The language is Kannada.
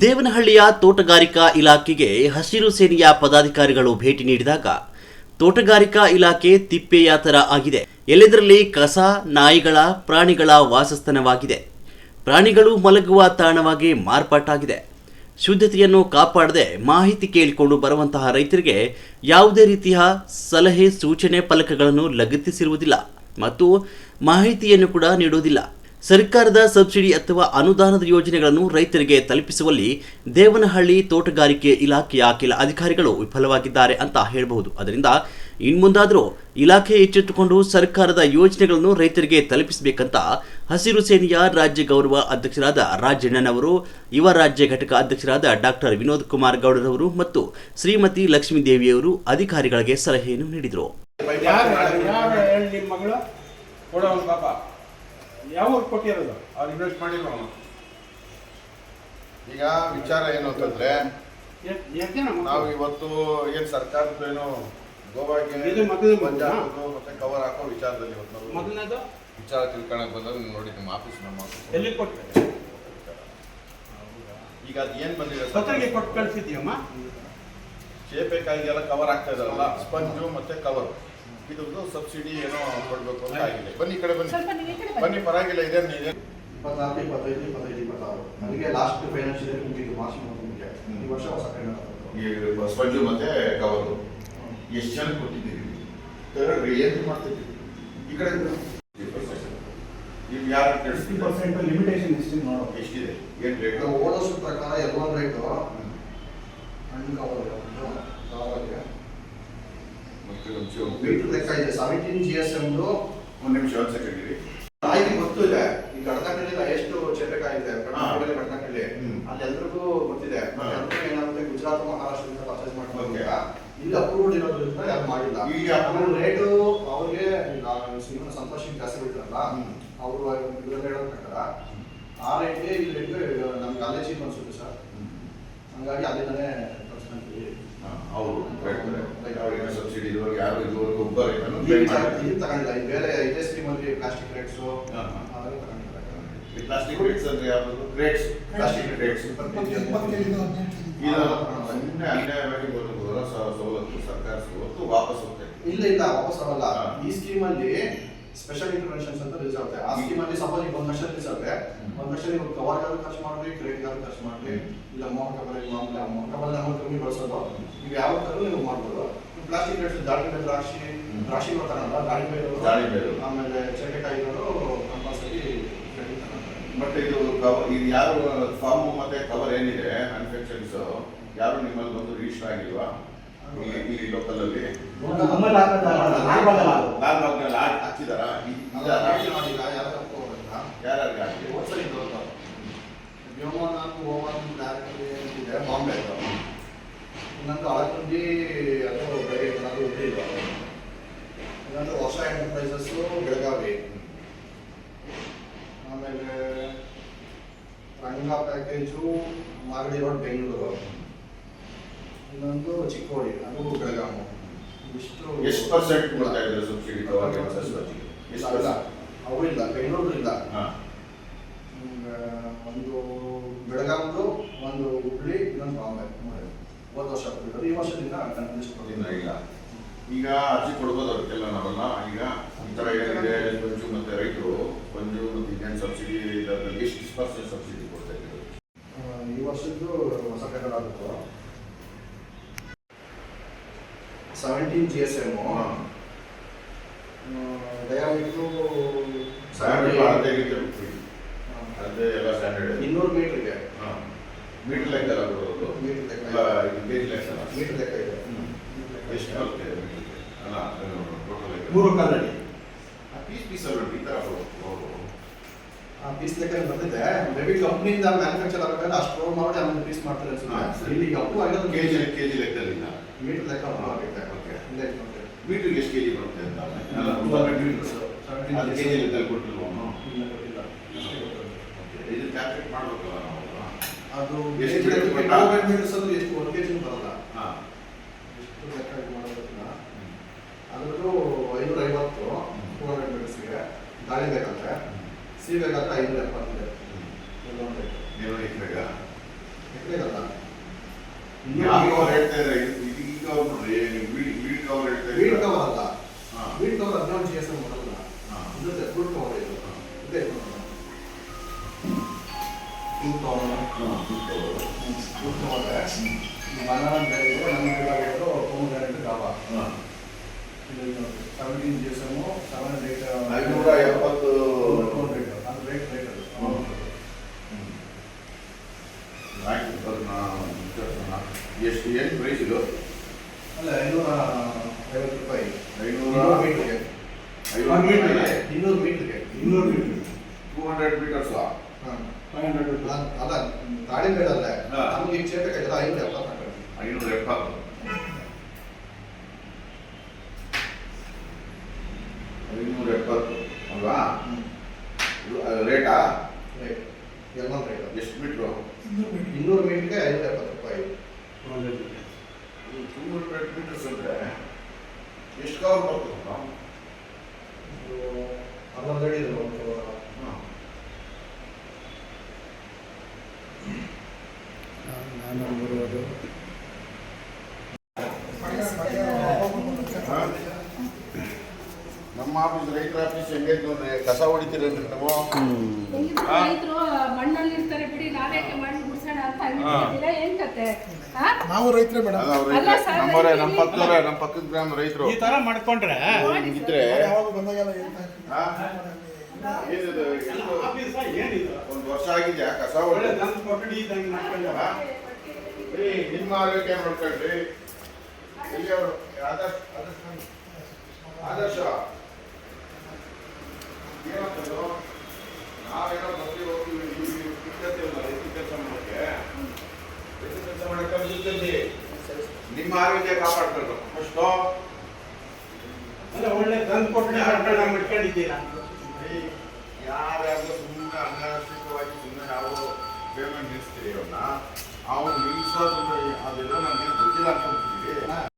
ದೇವನಹಳ್ಳಿಯ ತೋಟಗಾರಿಕಾ ಇಲಾಖೆಗೆ ಹಸಿರು ಸೇನೆಯ ಪದಾಧಿಕಾರಿಗಳು ಭೇಟಿ ನೀಡಿದಾಗ ತೋಟಗಾರಿಕಾ ಇಲಾಖೆ ತಿಪ್ಪೆಯಾತರ ಆಗಿದೆ. ಎಲ್ಲದರಲ್ಲಿ ಕಸ, ನಾಯಿಗಳ, ಪ್ರಾಣಿಗಳ ವಾಸಸ್ಥಾನವಾಗಿದೆ. ಪ್ರಾಣಿಗಳು ಮಲಗುವ ತಾಣವಾಗಿ ಮಾರ್ಪಾಟಾಗಿದೆ. ಶುದ್ಧತೆಯನ್ನು ಕಾಪಾಡದೆ ಮಾಹಿತಿ ಕೇಳಿಕೊಂಡು ಬರುವಂತಹ ರೈತರಿಗೆ ಯಾವುದೇ ರೀತಿಯ ಸಲಹೆ ಸೂಚನೆ ಫಲಕಗಳನ್ನು ಲಗತ್ತಿಸಿರುವುದಿಲ್ಲ ಮತ್ತು ಮಾಹಿತಿಯನ್ನು ಕೂಡ ನೀಡುವುದಿಲ್ಲ. ಸರ್ಕಾರದ ಸಬ್ಸಿಡಿ ಅಥವಾ ಅನುದಾನದ ಯೋಜನೆಗಳನ್ನು ರೈತರಿಗೆ ತಲುಪಿಸುವಲ್ಲಿ ದೇವನಹಳ್ಳಿ ತೋಟಗಾರಿಕೆ ಇಲಾಖೆಯ ಕೆಲ ಅಧಿಕಾರಿಗಳು ವಿಫಲವಾಗಿದ್ದಾರೆ ಅಂತ ಹೇಳಬಹುದು. ಅದರಿಂದ ಇನ್ಮುಂದಾದರೂ ಇಲಾಖೆ ಎಚ್ಚೆತ್ತುಕೊಂಡು ಸರ್ಕಾರದ ಯೋಜನೆಗಳನ್ನು ರೈತರಿಗೆ ತಲುಪಿಸಬೇಕಂತ ಹಸಿರು ಸೇನೆಯ ರಾಜ್ಯ ಗೌರವ ಅಧ್ಯಕ್ಷರಾದ ರಾಜಣ್ಣನವರು, ಯುವ ರಾಜ್ಯ ಘಟಕ ಅಧ್ಯಕ್ಷರಾದ ಡಾಕ್ಟರ್ ವಿನೋದ್ ಕುಮಾರ್ ಗೌಡರವರು ಮತ್ತು ಶ್ರೀಮತಿ ಲಕ್ಷ್ಮೀದೇವಿಯವರು ಅಧಿಕಾರಿಗಳಿಗೆ ಸಲಹೆಯನ್ನು ನೀಡಿದರು. ಯಾವ ಕೊಟ್ಟಿರೋದು ಅವ್ರು ಇನ್ವೆಸ್ಟ್ ಮಾಡಿದ್ರು. ಈಗ ವಿಚಾರ ಏನು ಅಂತಂದ್ರೆ, ನಾವು ಇವತ್ತು ಏನು ಸರ್ಕಾರದ ಏನು ಗೋವಾಗೆ ಪಂಚಾಯತ್ ಮತ್ತೆ ಕವರ್ ಹಾಕೋ ವಿಚಾರದಲ್ಲಿ ಇವತ್ತು ವಿಚಾರ ತಿಳ್ಕೊಳಕ್ ಬಂದಾಗ ನೋಡಿ ನಿಮ್ಮ ಆಫೀಸ್ ಎಲ್ಲಿ ಕೊಟ್ಟು ಈಗ ಅದು ಏನ್ ಬಂದಿದೆ ಕೊಟ್ಟು ಕಳಿಸಿದ್ಯಮ್ಮ. ಚೇಪೆಕಾಯಿಗೆಲ್ಲ ಕವರ್ ಆಗ್ತಾ ಇದಾರಲ್ಲ, ಸ್ಪಂಜು ಮತ್ತೆ ಕವರ್, ಇದೊಂದು ಸಬ್ಸಿಡಿ ಏನೋ ಕೊಡ್ಬೇಕು ಅಂತ ಆಗಿದೆ. ಬನ್ನಿ ಈ ಕಡೆ ಬನ್ನಿ ಪರವಾಗಿಲ್ಲ. ಇದೆ 24, 25, 26 ನನಗೆ ಲಾಸ್ಟ್ ಫೈನಾನ್ಷಿಯಲ್ ಮುಗಿತು, ಮಾರ್ಚ್ ಮುಗಿತು. ಈ ವರ್ಷ ಹೊಸ ಈ ಸ್ಪಂಜು ಮತ್ತೆ ಕವರ್ ಎಷ್ಟು ಜನ ಕೊಟ್ಟಿದ್ದೀವಿ, ಏನು ಮಾಡ್ತಿದ್ದೀವಿ ಈ ಕಡೆ ನೀವು ಯಾರು 60% ಲಿಮಿಟೇಷನ್ ಎಷ್ಟಿದೆ, ಏನು ರೇಟ್ ಹೋದ ವರ್ಷದ ಪ್ರಕಾರ ಎಲ್ಲ ರೇಟು ಹಣ್ಣು ಕವರ್ ಮೀಟರ್ ಲೆಕ್ಕ ಇದೆ. 17 GSM ಒಂದು ನಿಮಿಷ ಒಂದು ಸೆಕೆಂಡ್ ಇರಿ. ಆಯ್ತು ಗೊತ್ತಿದೆ. ಈ ಕಡತಕಳ್ಳಿ ಎಷ್ಟು ಚೇಪೆಕಾಯಿ ಇದೆ ಕಡತಕಳ್ಳಿ, ಅಲ್ಲಿ ಎಲ್ರಿಗೂ ಗೊತ್ತಿದೆ. ಏನಾಗುತ್ತೆ, ಗುಜರಾತ್ ಮಹಾರಾಷ್ಟ್ರದಿಂದ ಪರ್ಚೇಸ್ ಮಾಡ್ಕೊಂಡು ಇಲ್ಲಿ ಅಪ್ರೂವ್ಡ್ ಇರೋದ್ರಿಂದ ಯಾರು ಮಾಡಿಲ್ಲ. ಈಗ ರೇಟು ಅವ್ರಿಗೆ ಸಂತೋಷ ಜಾಸ್ತಿ ಬಿಡ್ತಾರಲ್ಲ, ಅವರು ಇದರಲ್ಲಿ ಹೇಳೋ ಪ್ರಕಾರ ಆ ರೇಟ್ಗೆ ಈ ರೇಟ್ಗೆ ನಮ್ಗೆ ಅಲ್ಲೇ ಚೀಪ್ ಅನ್ಸುತ್ತೆ ಸರ್. ಹಂಗಾಗಿ ಅಲ್ಲಿಂದನೇ ತರಿಸ್ಕೊಂತೀವಿ. ಅವರು ಸಬ್ಸಿಡಿ ಇದುವರೆಗೆ ಯಾರು ಇದುವರೆಗೂ ಒಬ್ಬ ರೇಟನ್ನು ತಗೊಂಡಿಲ್ಲ. ಈ ಬೇರೆ ಇದೇ ಸ್ಕೀಮಲ್ಲಿ ಪ್ಲಾಸ್ಟಿಕ್ ರೇಟ್ಸು ಅದೆಲ್ಲ ತಗೊಂಡಿದ್ದಾರೆ. ಈ ಪ್ಲಾಸ್ಟಿಕ್ ರೇಟ್ಸ್ ಅಂದ್ರೆ ಯಾವುದು ರೇಟ್ಸ್, ಪ್ಲಾಸ್ಟಿಕ್ ರೇಟ್ಸ್ ಸುಮ್ಮನೆ ಅನ್ಯಾಯವಾಗಿ ಬರೋ ಸವಲತ್ತು, ಸರ್ಕಾರ ಸವಲತ್ತು ವಾಪಸ್ ಹೋಗ್ತದೆ. ಇಲ್ಲ ವಾಪಸ್ ಆಗಲ್ಲ. ಈ ಸ್ಕೀಮಲ್ಲಿ ಸ್ಪೆಷಲ್ ಇಂಟರ್ವೆನ್ಷನ್ಸ್ ಅಂತ ರಿಲೀಸ್ ಆಗುತ್ತೆ. ಆ ಸ್ಕೀಮಲ್ಲಿ ಸಪೋಸ್ ಈಗ 1 ಲಕ್ಷ ರಿಲೀಸ್ ಆಗುತ್ತೆ, 1 ಲಕ್ಷ ನೀವು ಕವರ್ಗಾದ್ರು ಖರ್ಚು ಮಾಡ್ರಿ, ಕ್ರೆಡಿಟ್ಗಾದ್ರು ಖರ್ಚು ಮಾಡ್ರಿ, ಇಲ್ಲ ಮೋಹಕಬಲ್ ನಾವು ಕಮ್ಮಿ ಬಳಸೋದು, ನೀವು ಯಾವ ಥರ ನೀವು ಮಾಡ್ಬೋದು. ಪ್ಲಾಸ್ಟಿಕ್ ರೇಟ್ಸ್ ದಾಳಿಂಬೆ, ದ್ರಾಕ್ಷಿ ಬರ್ತಾರಲ್ಲ, ದಾಳಿಂಬೆ ಆಮೇಲೆ ಚೇಪೆಕಾಯಿಗಳು ಕಂಪಲ್ಸರಿ ಕ್ರೆಡಿಟ್ ತಗೊಂಡ್ರೆ. ಬಟ್ ಇದು ಯಾರು ಫಾರ್ಮ್ ಮತ್ತೆ ಕವರ್ ಏನಿದೆ ಮ್ಯಾನುಫ್ಯಾಕ್ಚರಿಂಗ್ಸ್ ಯಾರು ನಿಮ್ಮಲ್ಲಿ ಬಂದು ರಿಜಿಸ್ಟರ್ ಆಗಿಲ್ವಾ ಈ ಲೋಕಲ್ ಅಲ್ಲಿ? ಲಾಲ್ಬಾಗ್ನಲ್ಲಿ ಹಾಕಿದಾರಾ? ಬಾಂಬೆ ಇನ್ನೊಂದು ಅಳಕುಂದಿ, ಅದು ಬೇರೆ ಏನಾದರೂ ಹುಟ್ಟಿಲ್ಲ. ಇನ್ನೊಂದು ಹೊಸ ಎಂಟರ್ಪ್ರೈಸಸ್ಸು ಬೆಳಗಾವಿ, ಆಮೇಲೆ ರಂಗ ಪ್ಯಾಕೇಜು ಮಾಗಡಿ ರೋಡ್ ಬೆಂಗಳೂರು, ಇನ್ನೊಂದು ಚಿಕ್ಕೋಡಿ, ಅದು ಬೆಳಗಾವಿ. ಎಷ್ಟು ಪರ್ಸೆಂಟ್ ಕೊಡ್ತಾ ಇದ್ದಾರೆ ಸಬ್ಸಿಡಿ? ಅವು ಇಲ್ಲ, ಬೆಂಗಳೂರು ಇಲ್ಲ. ಒಂದು ಬೆಳಗಾವಿದು, ಒಂದು ಹುಬ್ಳಿ, ಇನ್ನೊಂದು ಬಾಂಬೆ. ಹೋದ ವರ್ಷ ಕೊಟ್ಟಿರೋದು, ಈ ವರ್ಷದಿಂದ ಇಲ್ಲ. ಈಗ ಅರ್ಜಿ ಕೊಡ್ಬೋದು ಅದಕ್ಕೆಲ್ಲ ನಾವೆಲ್ಲ. ಈಗ ಈ ಥರ ಏನಿದೆ ಸ್ಪಂಜು ಮತ್ತೆ ರೈತರು ಸ್ಪಂಜು ಮತ್ತು ಇನ್ನೇನು ಸಬ್ಸಿಡಿ ಇದರಲ್ಲಿ ಎಷ್ಟು ಪರ್ಸೆಂಟ್ ಸಬ್ಸಿಡಿ ಕೊಡ್ತಾ ಇದ್ದಾರೆ? ಈ ವರ್ಷದ್ದು ಹೊಸ ಟೆಂಡರ್ ಆಗುತ್ತೆ 17 GSM ಡಯಾಮೀಟ್ರು 200 ಮೀಟರ್ಗೆ ಮೀಟರ್ ಲೆಕ್ಕ ಎಲ್ಲ ಬರೋದು. ಮೀಟರ್ ಲೆಕ್ಕ ಇದೆ. ಎಷ್ಟು ಬರುತ್ತೆ ಅಲ್ಲ? ಮೂರು ಕಾಲಡಿ ಪೀಸ್ ಅಲ್ಲ ಈ ಥರ ಪೀಸ್ ಲೆಕ್ಕ ಬರ್ತಿದೆ. ಮೇಬಿ ಕಂಪ್ನಿಯಿಂದ ಮ್ಯಾನುಫ್ಯಾಕ್ಚರ್ ಆಗಬೇಕಾದ್ರೆ ಅಷ್ಟು ರೋಲ್ ಮಾಡಿ ಆಮೇಲೆ ಪೀಸ್ ಮಾಡ್ತಾರೆ ಅನ್ಸುತ್ತೆ. ಇಲ್ಲಿ ಅಪ್ಪು ಆಗಿರೋದು ಕೆಜಿ ಲೆಕ್ಕದಲ್ಲಿ ಮೀಟರ್ ಲೆಕ್ಕ ಆಗುತ್ತೆ. ಮೀಟರ್ಗೆ ಎಷ್ಟು ಕೆಜಿ ಬರುತ್ತೆ ಅಂತ ಕೆಜಿ ಲೆಕ್ಕದಲ್ಲಿ ಕೊಟ್ಟಿಲ್ವ? ಇದು ಕ್ಯಾಲ್ಕುಲೇಟ್ ಮಾಡಬೇಕಲ್ಲ ನಾವು. ಅದು ಎಷ್ಟು ಮೀಟರ್ಸ್ ಅಂದ್ರೆ ಎಷ್ಟು 1 kg ಬರಲ್ಲ. ಎಷ್ಟು ಲೆಕ್ಕ ಮಾಡೋದನ್ನ ಅದರದ್ದು 550 200 ಮೀಟರ್ಸ್ಗೆ ದಾಳಿ ಬೇಕಾದ್ರೆ, ಸಿ ಬೇಕಾದ್ರೆ 570 ಇದೆ. ನೀವು ಈಗ ಎಕರೆಗಲ್ಲ. ಯಾವ ಕವರ್ ಹೇಳ್ತಾ ಇದ್ರೆ ಈಗ ಅವ್ರು ನೋಡ್ರಿ ನೀವು ವೀಡ್ ಕವರ್ ಹೇಳ್ತಾ ವೀಡ್ ಇದ್ರೆ ಕವರ್ ಅಲ್ಲ. ಹಾ. ವೀಡ್ ಕವರ್ 11 GSM ಬರಲ್ಲ. ಹಾ. ಇದು ಫುಡ್ ಕವರ್ ಇದು. ಇದೆ food cover. Food cover. Banana ಬೇರೆ ಇದೆ, ನಮ್ಮ ಬೇಕಾಗಿರೋ ಪೊಮೊಗ್ರಾನೇಟ್ ಗಾಬಾ. 17 GSM 7 ರೇಟ್ 570 ಅದು ರೇಟ್ ಅದು. ಆಯ್ತು ಅದನ್ನ ಎಷ್ಟು ಏನು ಪ್ರೈಸ್ ಇದು? ಅಲ್ಲ 550 ರೂಪಾಯಿ. 500 ಮೀಟರ್ಗೆ. 200 ಮೀಟರ್ಗೆ 200 ಮೀಟರ್ಗೆ. 200 ಮೀಟರ್ 200 ಮೀಟರ್ಸ್. ಹಾಂ 500 ರೂಪಾಯಿ. ಅಲ್ಲ ಗಾಡಿ ಬೇಡಲ್ಲ. ಹಾ. ನಮ್ಗೆ ಈಗ ಸೇರ್ಬೇಕಾಗಿಲ್ಲ 570 ಹಾಕೊಳ್ಳಿ. 570 570 ಅಲ್ವಾ? ಇದು ರೇಟಾ? ರೇಟ್ ಎಲ್ಲ ರೇಟ್. ಎಷ್ಟು ಮೀಟ್ರು? 200 ಮೀಟರ್ಗೆ 570 ರೂಪಾಯಿ. 200 ಮೀಟರ್. 200 ಮೀಟರ್ಸ್ ಅಂದರೆ ಎಷ್ಟು ಕವರ್ ಬರ್ತದೆ? ಅಲ್ಲೊಂದು ಅಡಿ ಇದೆ ಒಂದು ಹಾಂ. ನಮ್ಮ ಆಫೀಸ್ ರೈತರ ಆಫೀಸ್ ಹೆಂಗೈತೆ ನೋಡ್ರಿ, ಕಸ ಹೊಡಿತೀರೇನ್ರಿ ನೀವು? ಹೆಂಗಿದ್ರು ರೈತರು ಮಣ್ಣಲ್ಲಿ ಇರ್ತಾರೆ ಬಿಡಿ, ನಾವೇಕೆ ಮಣ್ಣು ಗುಡ್ಸೋಣ ಅಂತ ಹಂಗಿದ್ದೀರಾ ಏನ್ ಕತೆ? ಹಾ? ನಾವು ರೈತರೇ ಮೇಡಮ್. ಅಲ್ಲ, ಅವ್ರು ಅಲ್ಲ ರೈತರೇ. ಸರ್, ನಮ್ಮವರೇ, ರೈತರು ನಮ್ಮ ಪಕ್ಕದವರೇ, ನಮ್ಮ ಪಕ್ಕದ ಗ್ರಾಮ ರೈತರು. ಈ ತರ ಮಾಡ್ಕೊಂಡ್ರೆ ಇದ್ರೆ ಯಾವಾಗ ಬಂದಾಗೆಲ್ಲ ಹೇಳ್ತಾ ಏನಿದು ಎಷ್ಟು ಆಫೀಸ ಏನಿದು? ಒಂದು ವರ್ಷ ಆಗಿದ್ಯಾ ಕಸ ಒಳ್ಳೆ ಹೊಡೆದು? ದನದ ಕೊಠಡಿ ಇದ್ದಂಗೆ ಮಾಡ್ಕೊಂಡಾರ. ನಿಮ್ಮ ಆರೋಗ್ಯ ನೋಡ್ಕೊಳ್ರಿ. ಎಲ್ಲಿ ಅವರು ಆದರ್ಶ ಏನಂತಂದ್ರು, ನಾವೇನೋ ಬರ್ತೀವಿ ಹೋಗ್ತೀವಿ ಇರ್ತೀವಲ್ಲ ರೈತ ಕೆಲಸ ಮಾಡೋಕ್ಕೆ, ರೈತ ಕೆಲಸ ಮಾಡಕ್ಕೆ ಕಲಿಸಿದ್ದಲ್ಲಿ ನಿಮ್ಮ ಆರೋಗ್ಯ ಕಾಪಾಡ್ಕೊಳ್ಬೇಕು ಫಸ್ಟು. ಅಲ್ಲ ಒಳ್ಳೆ ದನದ ಕೊಠಡಿ ಮಾಡ್ಕೊಂಡಿದ್ದೀರಾ. ಯಾರ್ಯಾರು ಸುಮ್ಮನೆ ಅನಾವಶ್ಯಕವಾಗಿ ಸುಮ್ಮನೆ ನಾವು ಪೇಮೆಂಟ್ ನಿಲ್ಲಿಸ್ತೀವಿ ಅವ್ರನ್ನ, ಅವ್ನು ನಿಲ್ಲಿಸೋದ್ರಿಂದ ಅದೆಲ್ಲ ನಮ್ಗೇನು ಗೊತ್ತಿಲ್ಲ ಅನ್ಕೊಂಡ್ಬಿಟ್ಟಿದ್ದೀವಿ.